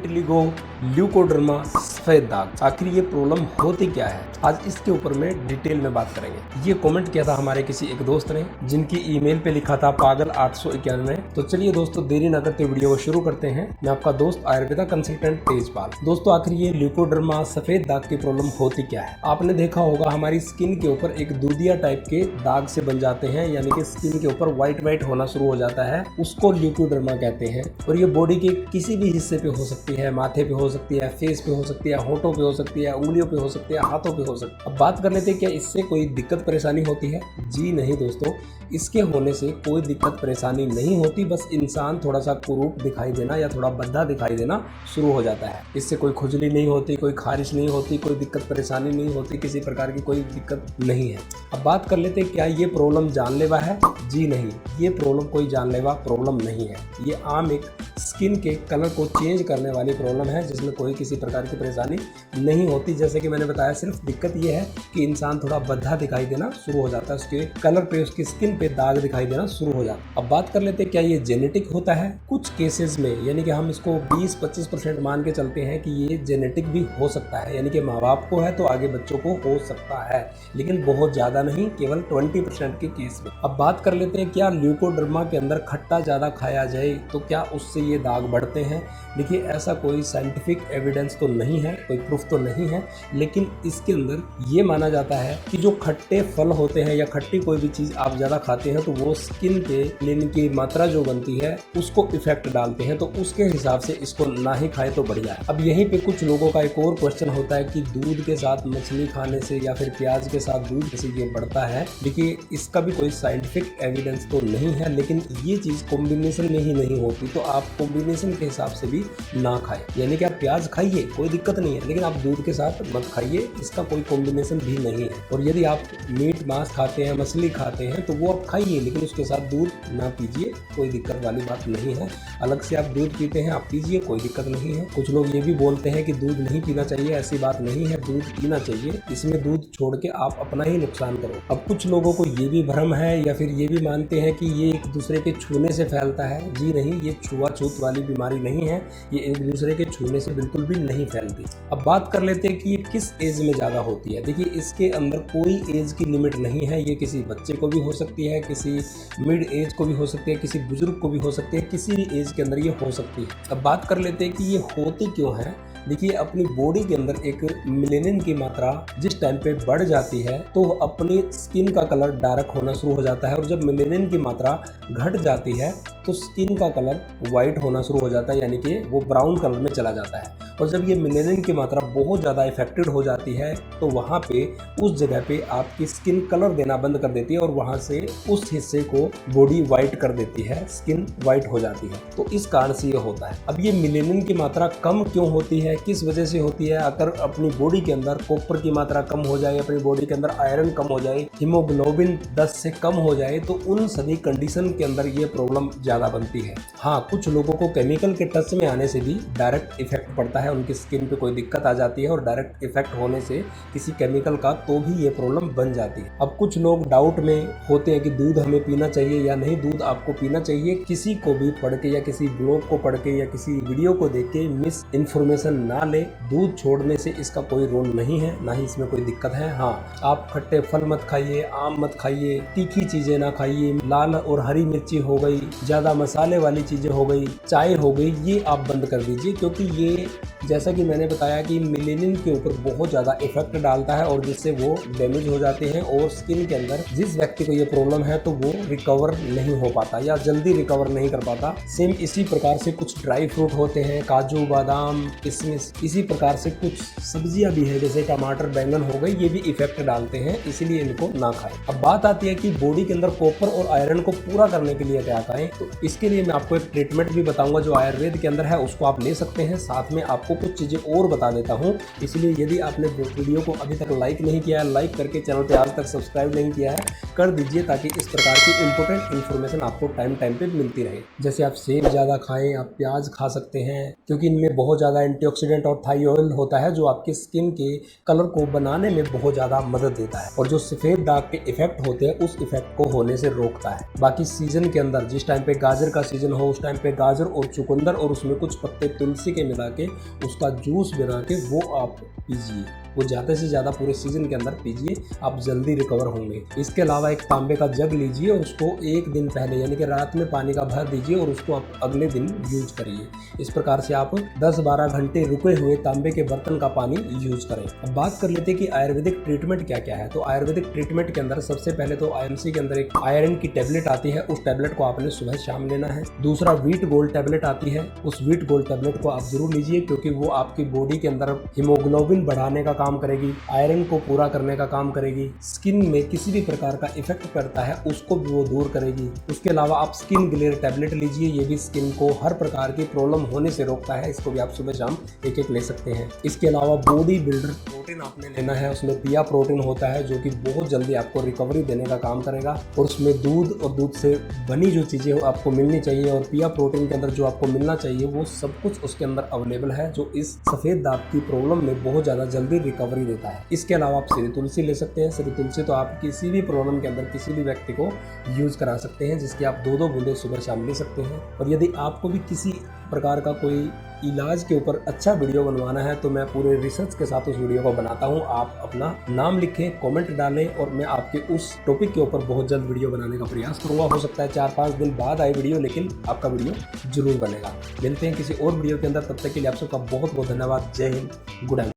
Vitiligo, leucoderma, सफेद दाग, आखिर ये प्रॉब्लम होती क्या है, आज इसके ऊपर में डिटेल में बात करेंगे। ये कमेंट किया था हमारे किसी एक दोस्त ने, जिनकी ईमेल पे लिखा था पागल 891। तो चलिए दोस्तों, देरी न करते वीडियो को शुरू करते हैं। मैं आपका दोस्त आयुर्वेदा कंसल्टेंट तेजपाल। दोस्तों, आखिर ये ल्यूकोडर्मा, सफेद दाग की प्रॉब्लम होती क्या है। आपने देखा होगा हमारी स्किन के ऊपर एक दूधिया टाइप के दाग से बन जाते हैं, यानी कि स्किन के ऊपर व्हाइट होना शुरू हो जाता है, उसको ल्यूकोडर्मा कहते हैं। और ये बॉडी के किसी भी हिस्से पे हो सकती है, माथे पे हो सकती है, फेस पे हो सकती है, होठों पे हो सकती है, उंगलियों पे हो सकती है, हाथों पे हो सकती है। अब बात कर लेते हैं, क्या इससे कोई दिक्कत परेशानी होती है? जी नहीं दोस्तों, इसके होने से कोई दिक्कत परेशानी नहीं होती, बस इंसान थोड़ा सा कुरूप दिखाई देना या थोड़ा बद्धा दिखाई देना शुरू हो जाता है। इससे कोई खुजली नहीं होती, कोई खारिश नहीं होती, कोई दिक्कत परेशानी नहीं होती, किसी प्रकार की कोई दिक्कत नहीं है। अब बात कर लेते हैं, क्या ये प्रॉब्लम जानलेवा है? जी नहीं, ये प्रॉब्लम कोई जानलेवा प्रॉब्लम नहीं है। ये आम एक स्किन के कलर को चेंज करने वाली प्रॉब्लम है, जिसमें कोई किसी प्रकार की परेशानी नहीं होती। जैसे कि मैंने बताया, सिर्फ दिक्कत ये है कि इंसान थोड़ा बद्धा दिखाई देना शुरू हो जाता है, उसके कलर पे, उसकी स्किन पे दाग दिखाई देना शुरू हो जाता है। अब बात कर लेते हैं, क्या ये जेनेटिक होता है? कुछ केसेस में, यानी कि हम इसको 20-25% मान के चलते हैं कि ये जेनेटिक भी हो सकता है, यानी कि माँ बाप को है तो आगे बच्चों को हो सकता है, लेकिन बहुत ज़्यादा नहीं, केवल 20% के केस में। अब बात कर लेते हैं, क्या ल्यूकोडर्मा के अंदर खट्टा ज़्यादा खाया जाए तो क्या उससे ये दाग बढ़ते हैं? देखिए, ऐसा कोई साइंटिफिक एविडेंस तो नहीं है, कोई प्रूफ तो नहीं है, लेकिन इसके अंदर ये माना जाता है कि जो खट्टे फल होते हैं या खट्टी कोई भी चीज़ आप ज़्यादा खाते हैं तो वो स्किन पे लेने की मात्रा जो बनती है उसको इफेक्ट डालते हैं, तो उसके हिसाब से इसको ना ही खाए तो बढ़िया है। अब यहीं पे कुछ लोगों का एक और क्वेश्चन होता है कि दूध के साथ मछली खाने से या फिर प्याज के साथ दूध से ये बढ़ता है। देखिए, इसका भी कोई साइंटिफिक एविडेंस तो नहीं है, लेकिन ये चीज़ कॉम्बिनेशन में ही नहीं होती, तो आप कॉम्बिनेशन के हिसाब से भी ना खाएं। यानी कि आप प्याज खाइए, कोई दिक्कत नहीं है, लेकिन आप दूध के साथ मत खाइए, इसका कोई कॉम्बिनेशन भी नहीं है। और यदि आप मीट मांस खाते हैं, मछली खाते हैं, तो वो आप खाइए, लेकिन उसके साथ दूध ना पीजिए, कोई दिक्कत वाली बात नहीं है। अलग से आप दूध पीते हैं, आप पीजिए, कोई दिक्कत नहीं है। कुछ लोग ये भी बोलते हैं कि दूध नहीं पीना चाहिए, ऐसी बात नहीं है, दूध पीना चाहिए, इसमें दूध छोड़ के आप अपना ही नुकसान करो। अब कुछ लोगों को ये भी भ्रम है या फिर ये भी मानते हैं कि ये एक दूसरे के छूने से फैलता है। जी नहीं, ये छुआछूत वाली बीमारी नहीं है, ये एक दूसरे के छूने से बिल्कुल भी नहीं फैलती। अब बात कर लेते हैं कि ये किस एज में ज़्यादा होती है। देखिए, इसके अंदर कोई एज की लिमिट नहीं है, ये किसी बच्चे को भी हो सकती है, किसी मिड एज को भी हो सकती है, किसी बुजुर्ग को भी हो सकती है, किसी भी एज के अंदर ये हो सकती है। अब बात कर लेते हैं कि ये होती क्यों है। देखिए, अपनी बॉडी के अंदर एक मेलेनिन की मात्रा जिस टाइम पे बढ़ जाती है तो अपनी स्किन का कलर डार्क होना शुरू हो जाता है, और जब मेलेनिन की मात्रा घट जाती है तो स्किन का कलर वाइट होना शुरू हो जाता है, यानी कि वो ब्राउन कलर में चला जाता है। और जब ये मेलेनिन की मात्रा बहुत ज़्यादा इफेक्टेड हो जाती है तो वहाँ पे उस जगह पे आपकी स्किन कलर देना बंद कर देती है, और वहाँ से उस हिस्से को बॉडी वाइट कर देती है, स्किन वाइट हो जाती है। तो इस कारण से ये होता है। अब ये मेलेनिन की मात्रा कम क्यों होती है, किस वजह से होती है? अगर अपनी बॉडी के अंदर कॉपर की मात्रा कम हो जाए, अपनी बॉडी के अंदर आयरन कम हो जाए, हीमोग्लोबिन 10 से कम हो जाए, तो उन सभी कंडीशन के अंदर ये प्रॉब्लम ज़्यादा बनती है। हाँ, कुछ लोगों को केमिकल के टच में आने से भी डायरेक्ट इफेक्ट पड़ता है, उनकी स्किन पे कोई दिक्कत आ जाती है, और डायरेक्ट इफेक्ट होने से किसी केमिकल का तो भी ये प्रॉब्लम बन जाती है। अब कुछ लोग डाउट में होते हैं कि दूध हमें पीना चाहिए या नहीं, दूध आपको पीना चाहिए। किसी को भी पढ़ के या किसी ब्लॉग को पढ़ के या किसी वीडियो को देख के मिस इन्फॉर्मेशन ना ले। दूध छोड़ने से इसका कोई रोल नहीं है, ना ही इसमें कोई दिक्कत है। हाँ, आप खट्टे फल मत खाइए, आम मत खाइए, तीखी चीजें ना खाइए, लाल और हरी मिर्ची हो गई, ज्यादा मसाले वाली चीजें हो गई, चाय हो गई, ये आप बंद कर दीजिए, क्योंकि ये जैसा कि मैंने बताया कि मेलेनिन के ऊपर बहुत ज़्यादा इफेक्ट डालता है, और जिससे वो डैमेज हो जाते हैं, और स्किन के अंदर जिस व्यक्ति को ये प्रॉब्लम है तो वो रिकवर नहीं हो पाता या जल्दी रिकवर नहीं कर पाता। सेम इसी प्रकार से कुछ ड्राई फ्रूट होते हैं, काजू बादाम किशमिश, इसी प्रकार से कुछ सब्जियां भी है जैसे टमाटर बैंगन हो गई, ये भी इफेक्ट डालते हैं, इसीलिए इनको ना खाएं। अब बात आती है कि बॉडी के अंदर कॉपर और आयरन को पूरा करने के लिए क्या करें, तो इसके लिए मैं आपको एक ट्रीटमेंट भी बताऊंगा जो आयुर्वेद के अंदर है, उसको आप ले सकते हैं। साथ में आपको आपको कुछ चीज़ें और बता देता हूँ। इसलिए यदि आपने वीडियो को अभी तक लाइक नहीं किया है, लाइक करके चैनल पे आज तक सब्सक्राइब नहीं किया है, कर दीजिए, ताकि इस प्रकार की इंपॉर्टेंट इन्फॉर्मेशन आपको टाइम पे मिलती रहे। जैसे आप सेब ज़्यादा खाएं, आप प्याज खा सकते हैं, क्योंकि इनमें बहुत ज़्यादा एंटीऑक्सीडेंट और थाइरोइड होता है, जो आपकी स्किन के कलर को बनाने में बहुत ज़्यादा मदद देता है और जो सफ़ेद दाग के इफेक्ट होते हैं उस इफेक्ट को होने से रोकता है। बाकी सीजन के अंदर जिस टाइम पे गाजर का सीजन हो, उस टाइम पे गाजर और चुकंदर और उसमें कुछ पत्ते तुलसी के मिला के उसका जूस बना के वो आप पीजिए, वो ज़्यादा से ज़्यादा पूरे सीजन के अंदर पीजिए, आप जल्दी रिकवर होंगे। इसके अलावा एक तांबे का जग लीजिए और उसको एक दिन पहले यानी कि रात में पानी का भर दीजिए और उसको आप अगले दिन यूज करिए। इस प्रकार से आप 10-12 घंटे रुके हुए तांबे के बर्तन का पानी यूज करें। अब बात कर लेते हैं कि आयुर्वेदिक ट्रीटमेंट क्या क्या है। तो आयुर्वेदिक ट्रीटमेंट के अंदर सबसे पहले तो आईएमसी के अंदर एक आयरन की टेबलेट आती है, उस टेबलेट को आपने सुबह शाम लेना है। दूसरा व्हीट गोल्ड टेबलेट आती है, उस व्हीट गोल्ड टेबलेट को आप जरूर लीजिए, क्योंकि वो आपकी बॉडी के अंदर हीमोग्लोबिन बढ़ाने का काम करेगी, आयरन को पूरा करने का काम करेगी, स्किन में किसी भी प्रकार का इफेक्ट करता है उसको भी वो दूर करेगी। उसके अलावा आप स्किन ग्लेयर टेबलेट लीजिए, ये भी स्किन को हर प्रकार की प्रॉब्लम होने से रोकता है, इसको भी आप सुबह शाम एक ले सकते हैं। इसके अलावा बॉडी बिल्डर प्रोटीन आपने लेना है, उसमें पिया प्रोटीन होता है जो कि बहुत जल्दी आपको रिकवरी देने का काम करेगा और उसमें दूध और दूध से बनी जो चीज़ें आपको मिलनी चाहिए और पिया प्रोटीन के अंदर जो आपको मिलना चाहिए वो सब कुछ उसके अंदर अवेलेबल है, जो इस सफ़ेद दाग की प्रॉब्लम में बहुत ज़्यादा जल्दी रिकवरी देता है। इसके अलावा आप श्री तुलसी ले सकते हैं। श्री तुलसी तो आप किसी भी प्रॉब्लम के अंदर किसी भी व्यक्ति को यूज़ करा सकते हैं, जिसकी आप 2-2 बूंदे सुबह शाम ले सकते हैं। और यदि आपको भी किसी प्रकार का कोई इलाज के ऊपर अच्छा वीडियो बनवाना है तो मैं पूरे रिसर्च के साथ उस वीडियो को बनाता हूं। आप अपना नाम लिखें, कमेंट डालें और मैं आपके उस टॉपिक के ऊपर बहुत जल्द वीडियो बनाने का प्रयास करूंगा। हो सकता है 4-5 दिन बाद आए वीडियो, लेकिन आपका वीडियो जरूर बनेगा। मिलते हैं किसी और वीडियो के अंदर, तब तक के लिए आप सबका बहुत बहुत धन्यवाद। जय हिंद, गुड नाइट।